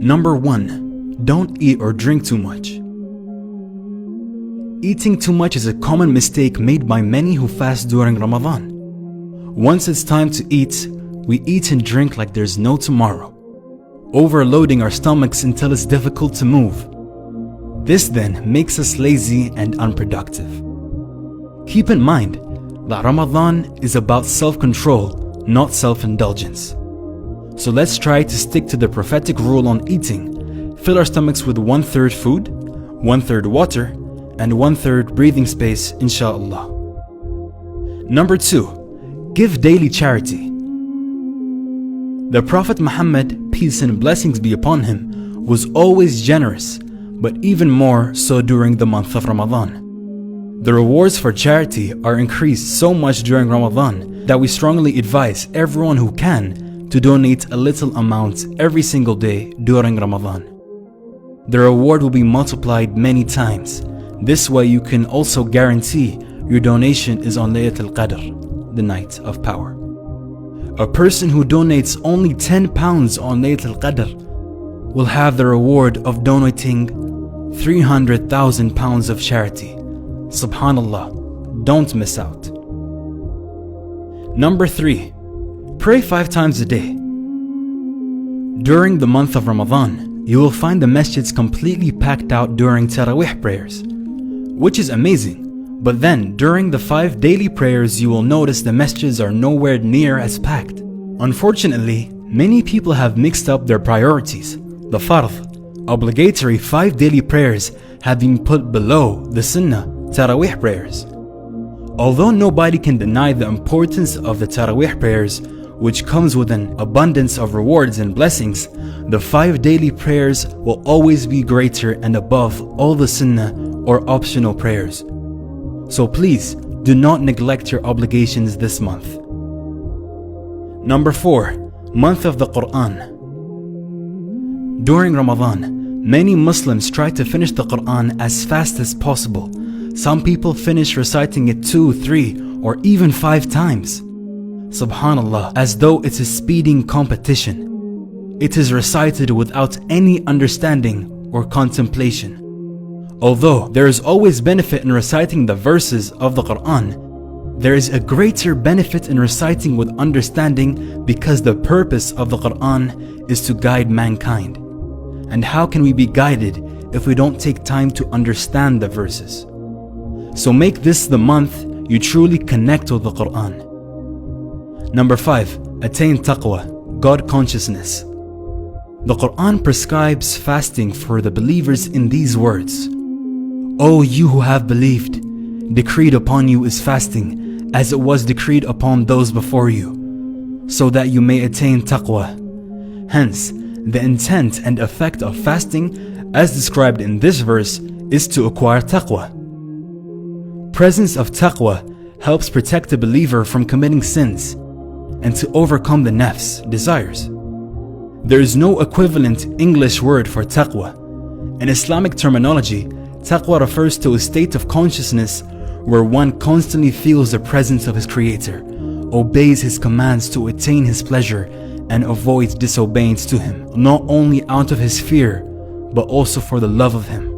Number 1. Don't eat or drink too much. Eating too much is a common mistake made by many who fast during Ramadan. Once it's time to eat, we eat and drink like there's no tomorrow, overloading our stomachs until it's difficult to move. This then makes us lazy and unproductive. Keep in mind that Ramadan is about self-control, not self-indulgence. So let's try to stick to the prophetic rule on eating. Fill our stomachs with 1/3 food, 1/3 water, and 1/3 breathing space, inshallah. Number 2. Give daily charity. The Prophet Muhammad, peace and blessings be upon him, was always generous, but even more so during the month of Ramadan. The rewards for charity are increased so much during Ramadan that we strongly advise everyone who can to donate a little amount every single day during Ramadan. The reward will be multiplied many times. This way you can also guarantee your donation is on Laylatul Qadr, the night of power. A person who donates only 10 pounds on Laylatul Qadr will have the reward of donating 300,000 pounds of charity. Subhanallah, don't miss out. Number 3. Pray 5 times a day. During the month of Ramadan, you will find the masjids completely packed out during Taraweeh prayers, which is amazing. But then, during the 5 daily prayers, you will notice the masjids are nowhere near as packed. Unfortunately, many people have mixed up their priorities. The fard, obligatory 5 daily prayers, have been put below the sunnah, Taraweeh prayers. Although nobody can deny the importance of the Taraweeh prayers, which comes with an abundance of rewards and blessings, the 5 daily prayers will always be greater and above all the sunnah or optional prayers. So please, do not neglect your obligations this month. Number 4. Month of the Quran. During Ramadan, many Muslims try to finish the Quran as fast as possible. Some people finish reciting it 2, 3, or even 5 times. Subhanallah, as though it's a speeding competition. It is recited without any understanding or contemplation. Although there is always benefit in reciting the verses of the Quran, there is a greater benefit in reciting with understanding, because the purpose of the Quran is to guide mankind. And how can we be guided if we don't take time to understand the verses? So make this the month you truly connect with the Quran. Number 5. Attain taqwa, God consciousness. The Quran prescribes fasting for the believers in these words: O you who have believed, decreed upon you is fasting, as it was decreed upon those before you, so that you may attain taqwa. Hence, the intent and effect of fasting, as described in this verse, is to acquire taqwa. Presence of taqwa helps protect the believer from committing sins and to overcome the nafs, desires. There is no equivalent English word for taqwa. In Islamic terminology, taqwa refers to a state of consciousness where one constantly feels the presence of his Creator, obeys his commands to attain his pleasure, and avoids disobedience to him, not only out of his fear, but also for the love of him.